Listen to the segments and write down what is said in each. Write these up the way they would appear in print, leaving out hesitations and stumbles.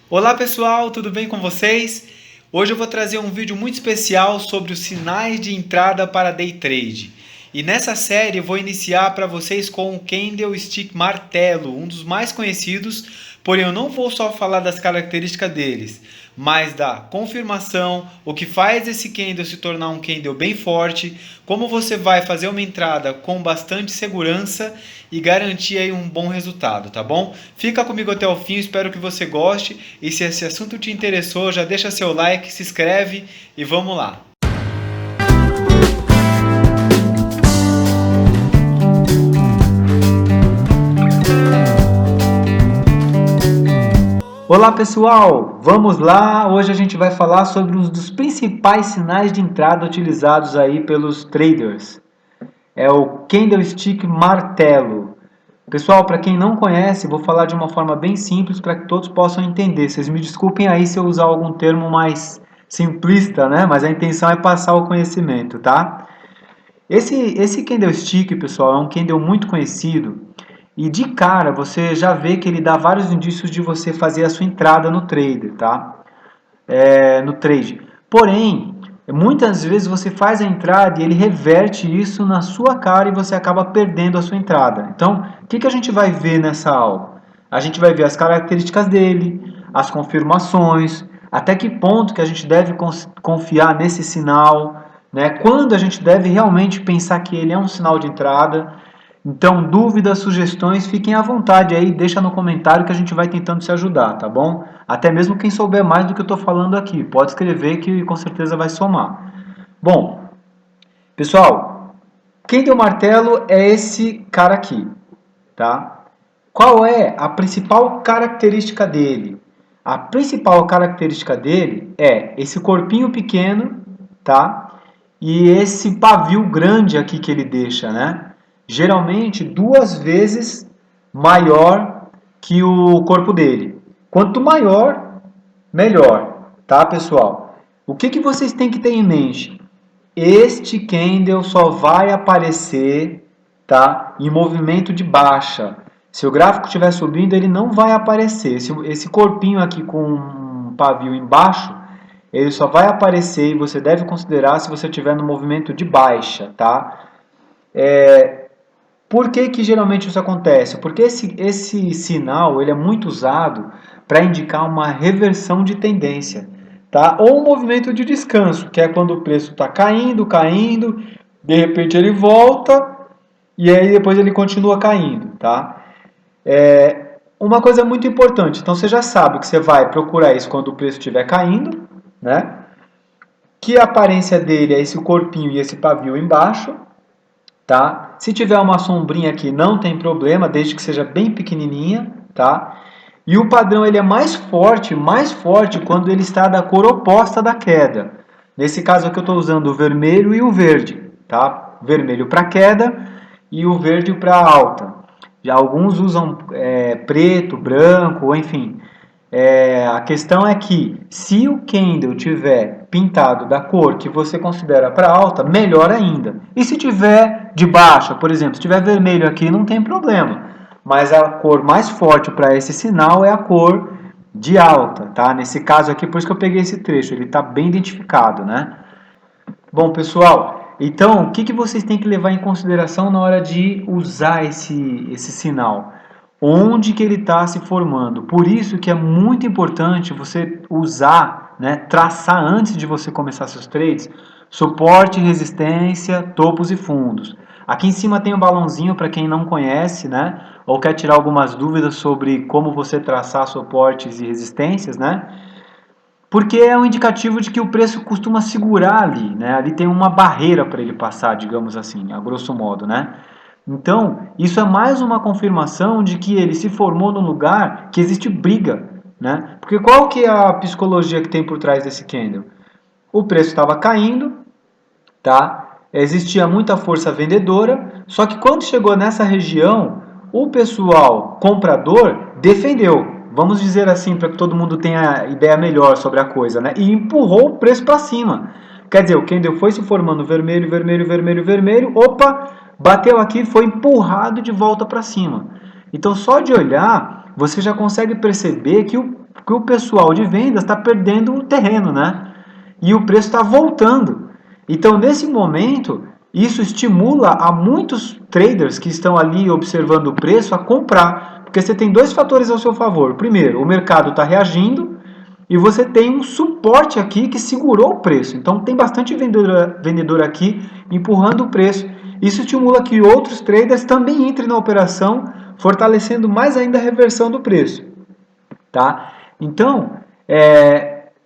Olá pessoal, tudo bem com vocês? Hoje eu vou trazer um vídeo muito especial sobre os sinais de entrada para Day Trade. E nessa série eu vou iniciar para vocês com o Candlestick Martelo, um dos mais conhecidos, porém eu não vou só falar das características deles, mas da confirmação, o que faz esse candle se tornar um candle bem forte, como você vai fazer uma entrada com bastante segurança e garantir aí um bom resultado, tá bom? Fica comigo até o fim, espero que você goste e se esse assunto te interessou, já deixa seu like, se inscreve e vamos lá. Olá pessoal, vamos lá. Hoje a gente vai falar sobre um dos principais sinais de entrada utilizados aí pelos traders. É o Candlestick Martelo. Pessoal, para quem não conhece, vou falar de uma forma bem simples para que todos possam entender. Vocês me desculpem aí se eu usar algum termo mais simplista, né? Mas a intenção é passar o conhecimento, tá? Esse candlestick, pessoal, é um candle muito conhecido e de cara você já vê que ele dá vários indícios de você fazer a sua entrada no trader, tá? No trade. Porém, muitas vezes você faz a entrada e ele reverte isso na sua cara e você acaba perdendo a sua entrada. Então, o que a gente vai ver nessa aula? A gente vai ver as características dele, as confirmações, até que ponto que a gente deve confiar nesse sinal, né? Quando a gente deve realmente pensar que ele é um sinal de entrada. Então, dúvidas, sugestões, fiquem à vontade aí, deixa no comentário que a gente vai tentando se ajudar, tá bom? Até mesmo quem souber mais do que eu estou falando aqui, pode escrever que com certeza vai somar. Bom, pessoal, quem deu martelo é esse cara aqui, tá? Qual é a principal característica dele? A principal característica dele é esse corpinho pequeno, tá? E esse pavio grande aqui que ele deixa, né? Geralmente 2 vezes maior que o corpo dele. Quanto maior, melhor, tá, pessoal? O que vocês têm que ter em mente? Este candle só vai aparecer, tá, em movimento de baixa. Se o gráfico estiver subindo, ele não vai aparecer. Esse corpinho aqui com um pavio embaixo, ele só vai aparecer e você deve considerar se você estiver no movimento de baixa, tá? Por que geralmente isso acontece? Porque esse sinal ele é muito usado para indicar uma reversão de tendência, tá? Ou um movimento de descanso, que é quando o preço está caindo, caindo, de repente ele volta e aí depois ele continua caindo, tá? Uma coisa muito importante, então você já sabe que você vai procurar isso quando o preço estiver caindo, né? Que a aparência dele é esse corpinho e esse pavio embaixo, tá? Se tiver uma sombrinha aqui, não tem problema, desde que seja bem pequenininha, tá? E o padrão ele é mais forte quando ele está da cor oposta da queda. Nesse caso aqui eu estou usando o vermelho e o verde, tá? Vermelho para queda e o verde para alta. Já alguns usam preto, branco, enfim. A questão é que se o candle tiver pintado da cor que você considera para alta, melhor ainda. E se tiver de baixa, por exemplo, se tiver vermelho aqui, não tem problema. Mas a cor mais forte para esse sinal é a cor de alta, tá? Nesse caso aqui, por isso que eu peguei esse trecho, ele está bem identificado, né? Bom, pessoal, então o que vocês têm que levar em consideração na hora de usar esse sinal? Onde que ele está se formando? Por isso que é muito importante você usar, né, traçar antes de você começar seus trades, suporte, resistência, topos e fundos. Aqui em cima tem um balãozinho para quem não conhece, né, ou quer tirar algumas dúvidas sobre como você traçar suportes e resistências, né? Porque é um indicativo de que o preço costuma segurar ali, né? Ali tem uma barreira para ele passar, digamos assim, a grosso modo, né? Então, isso é mais uma confirmação de que ele se formou num lugar que existe briga, né? Porque qual que é a psicologia que tem por trás desse candle? O preço estava caindo, tá? Existia muita força vendedora, só que quando chegou nessa região, o pessoal comprador defendeu, vamos dizer assim, para que todo mundo tenha ideia melhor sobre a coisa, né? E empurrou o preço para cima. Quer dizer, o candle foi se formando vermelho, vermelho, vermelho, vermelho, opa, bateu aqui, foi empurrado de volta para cima. Então, só de olhar, você já consegue perceber que Porque o pessoal de vendas está perdendo o terreno, né? E o preço está voltando. Então, nesse momento, isso estimula a muitos traders que estão ali observando o preço a comprar. Porque você tem dois fatores ao seu favor. Primeiro, o mercado está reagindo e você tem um suporte aqui que segurou o preço. Então, tem bastante vendedor aqui empurrando o preço. Isso estimula que outros traders também entrem na operação, fortalecendo mais ainda a reversão do preço. Tá? Então,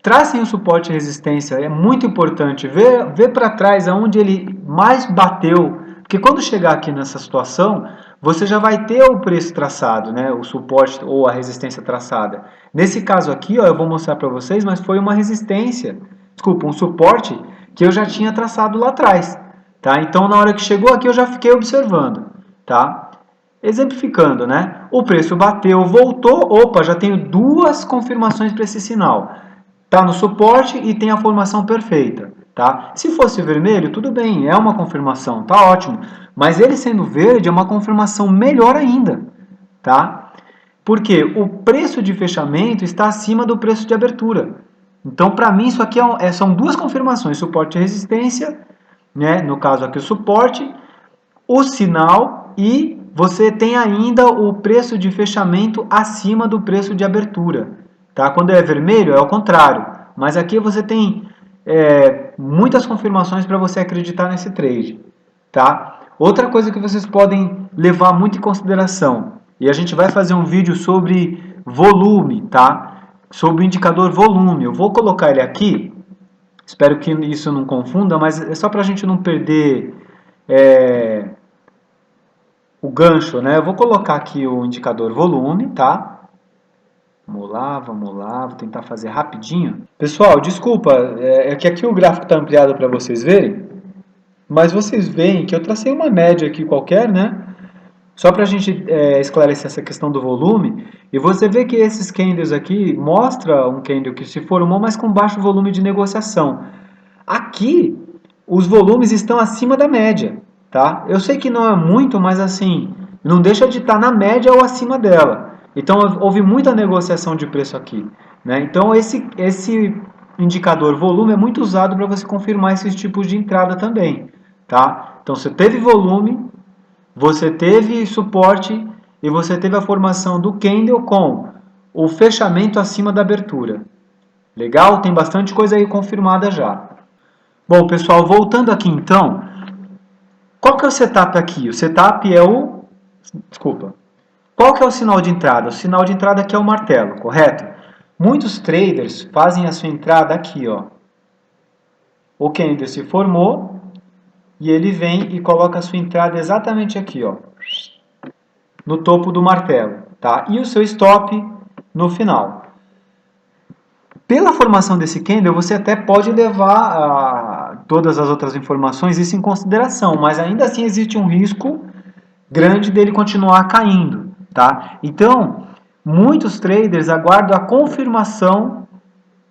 tracem o suporte e resistência, é muito importante ver para trás aonde ele mais bateu, porque quando chegar aqui nessa situação, você já vai ter o preço traçado, né? O suporte ou a resistência traçada. Nesse caso aqui, ó, eu vou mostrar para vocês, mas foi uma resistência, desculpa, um suporte que eu já tinha traçado lá atrás. Tá? Então, na hora que chegou aqui, eu já fiquei observando. Tá? Exemplificando, né? O preço bateu, voltou, opa, já tenho duas confirmações para esse sinal. Está no suporte e tem a formação perfeita. Tá? Se fosse vermelho, tudo bem, é uma confirmação, tá ótimo. Mas ele sendo verde é uma confirmação melhor ainda. Tá? Porque o preço de fechamento está acima do preço de abertura. Então, para mim, isso aqui são duas confirmações, suporte e resistência, né? No caso aqui o suporte, o sinal e você tem ainda o preço de fechamento acima do preço de abertura. Tá? Quando é vermelho, é o contrário. Mas aqui você tem muitas confirmações para você acreditar nesse trade. Tá? Outra coisa que vocês podem levar muito em consideração, e a gente vai fazer um vídeo sobre volume, tá? Sobre o indicador volume. Eu vou colocar ele aqui, espero que isso não confunda, mas é só para a gente não perder o gancho, né? Eu vou colocar aqui o indicador volume, tá? Vamos lá, vou tentar fazer rapidinho. Pessoal, desculpa, é que aqui o gráfico está ampliado para vocês verem, mas vocês veem que eu tracei uma média aqui qualquer, né? Só para a gente esclarecer essa questão do volume, e você vê que esses candles aqui mostra um candle que se formou, mas com baixo volume de negociação. Aqui, os volumes estão acima da média, tá? Eu sei que não é muito, mas assim, não deixa de estar na média ou acima dela. Então, houve muita negociação de preço aqui, né? Então, esse indicador volume é muito usado para você confirmar esses tipos de entrada também, tá? Então, você teve volume, você teve suporte e você teve a formação do candle com o fechamento acima da abertura. Legal? Tem bastante coisa aí confirmada já. Bom, pessoal, voltando aqui então, qual que é o setup aqui? O setup é o... Desculpa. Qual que é o sinal de entrada? O sinal de entrada aqui é o martelo, correto? Muitos traders fazem a sua entrada aqui, ó. O candle se formou e ele vem e coloca a sua entrada exatamente aqui, ó, no topo do martelo, tá? E o seu stop no final. Pela formação desse candle, você até pode levar todas as outras informações isso em consideração, mas ainda assim existe um risco grande dele continuar caindo, tá? Então, muitos traders aguardam a confirmação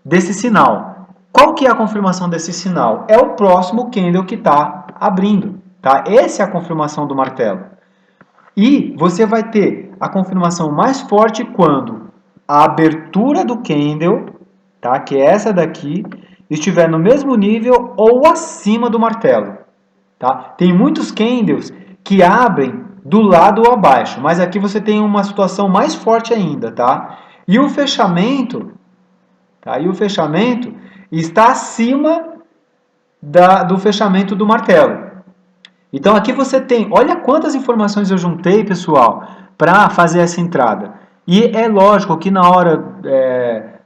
desse sinal. Qual que é a confirmação desse sinal? É o próximo candle que está abrindo, tá? Essa é a confirmação do martelo. E você vai ter a confirmação mais forte quando a abertura do candle, tá? Que é essa daqui, estiver no mesmo nível ou acima do martelo. Tá? Tem muitos candles que abrem do lado ou abaixo, mas aqui você tem uma situação mais forte ainda. Tá? E o fechamento, está acima do fechamento do martelo. Então aqui você tem, olha quantas informações eu juntei, pessoal, para fazer essa entrada. E é lógico que na hora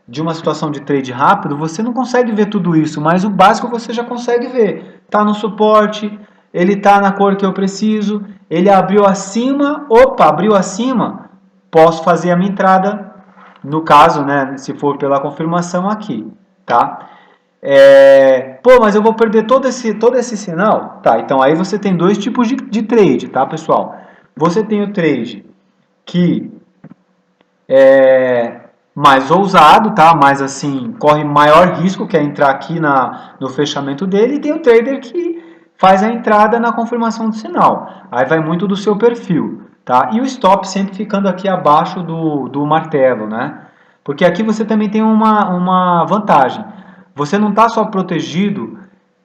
de uma situação de trade rápido, você não consegue ver tudo isso, mas o básico você já consegue ver. Está no suporte, ele está na cor que eu preciso, ele abriu acima, opa, abriu acima, posso fazer a minha entrada, no caso, né, se for pela confirmação aqui, tá? Pô, mas eu vou perder todo esse sinal? Tá, então aí você tem dois tipos de trade, tá, pessoal? Você tem o trade que é mais ousado, tá? Mais assim, corre maior risco, que é entrar aqui no fechamento dele, e tem o trader que faz a entrada na confirmação do sinal. Aí vai muito do seu perfil, tá? E o stop sempre ficando aqui abaixo do martelo, né? Porque aqui você também tem uma vantagem. Você não está só protegido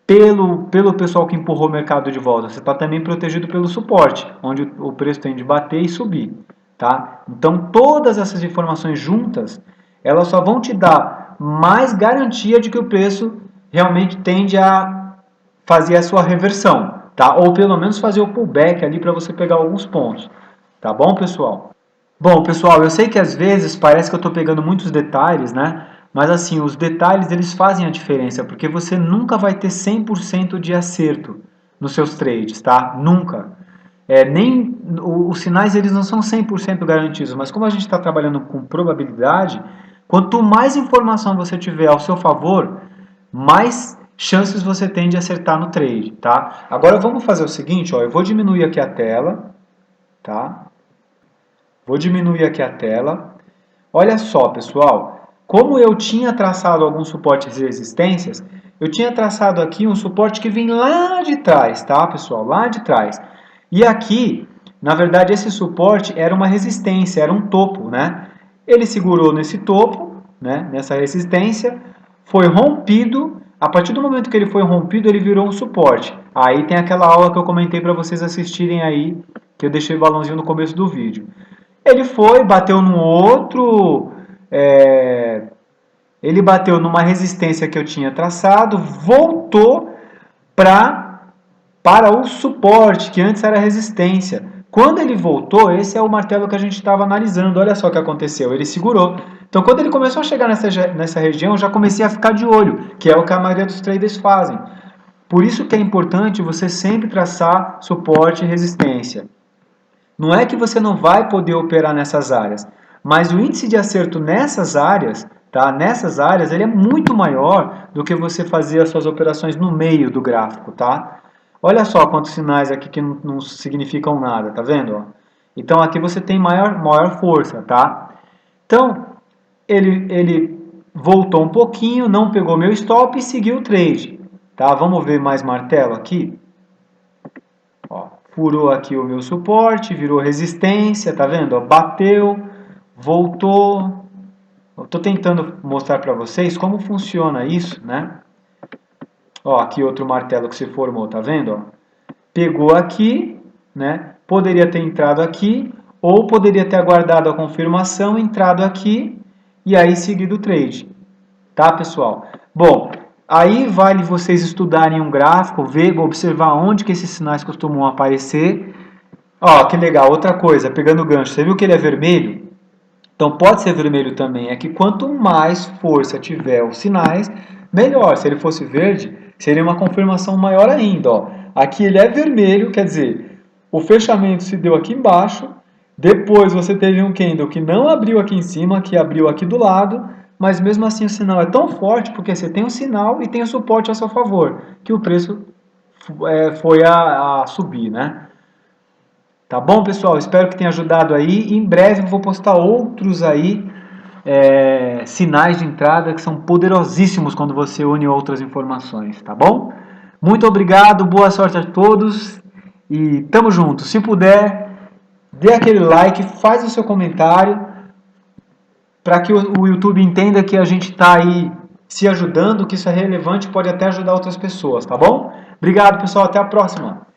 pelo pessoal que empurrou o mercado de volta, você está também protegido pelo suporte, onde o preço tem de bater e subir. Tá? Então, todas essas informações juntas, elas só vão te dar mais garantia de que o preço realmente tende a fazer a sua reversão, tá? Ou pelo menos fazer o pullback ali para você pegar alguns pontos. Tá bom, pessoal? Bom, pessoal, eu sei que às vezes parece que eu estou pegando muitos detalhes, né? Mas assim, os detalhes eles fazem a diferença, porque você nunca vai ter 100% de acerto nos seus trades, tá? Nunca. Nem os sinais eles não são 100% garantidos, mas como a gente está trabalhando com probabilidade, quanto mais informação você tiver ao seu favor, mais chances você tem de acertar no trade, tá? Agora vamos fazer o seguinte, ó, eu vou diminuir aqui a tela, tá? Vou diminuir aqui a tela. Olha só, pessoal, como eu tinha traçado alguns suportes e resistências, eu tinha traçado aqui um suporte que vem lá de trás, tá, pessoal? Lá de trás. E aqui, na verdade, esse suporte era uma resistência, era um topo, né? Ele segurou nesse topo, né, nessa resistência, foi rompido. A partir do momento que ele foi rompido, ele virou um suporte. Aí tem aquela aula que eu comentei para vocês assistirem aí, que eu deixei o balãozinho no começo do vídeo. Ele foi, bateu no outro, ele bateu numa resistência que eu tinha traçado, voltou para o suporte, que antes era resistência. Quando ele voltou, esse é o martelo que a gente estava analisando. Olha só o que aconteceu, ele segurou. Então, quando ele começou a chegar nessa região, eu já comecei a ficar de olho, que é o que a maioria dos traders fazem. Por isso que é importante você sempre traçar suporte e resistência. Não é que você não vai poder operar nessas áreas, mas o índice de acerto nessas áreas, tá? Nessas áreas, ele é muito maior do que você fazer as suas operações no meio do gráfico, tá? Olha só quantos sinais aqui que não significam nada, tá vendo? Então aqui você tem maior força, tá? Então, ele voltou um pouquinho, não pegou meu stop e seguiu o trade, tá? Vamos ver mais martelo aqui? Ó, furou aqui o meu suporte, virou resistência, tá vendo? Ó, bateu, voltou. Eu tô tentando mostrar para vocês como funciona isso, né? Ó, aqui outro martelo que se formou, tá vendo? Ó, pegou aqui, né? Poderia ter entrado aqui, ou poderia ter aguardado a confirmação, entrado aqui e aí seguido o trade. Tá, pessoal? Bom, aí vale vocês estudarem um gráfico, ver, observar onde que esses sinais costumam aparecer. Ó, que legal, outra coisa, pegando o gancho, você viu que ele é vermelho? Então pode ser vermelho também, é que quanto mais força tiver os sinais, melhor. Se ele fosse verde, seria uma confirmação maior ainda. Ó. Aqui ele é vermelho, quer dizer, o fechamento se deu aqui embaixo, depois você teve um candle que não abriu aqui em cima, que abriu aqui do lado, mas mesmo assim o sinal é tão forte porque você tem o sinal e tem o suporte a seu favor, que o preço foi a subir, né? Tá bom, pessoal? Espero que tenha ajudado aí. Em breve eu vou postar outros aí, sinais de entrada que são poderosíssimos quando você une outras informações, tá bom? Muito obrigado, boa sorte a todos e tamo junto. Se puder, dê aquele like, faz o seu comentário para que o YouTube entenda que a gente está aí se ajudando, que isso é relevante e pode até ajudar outras pessoas, tá bom? Obrigado, pessoal. Até a próxima.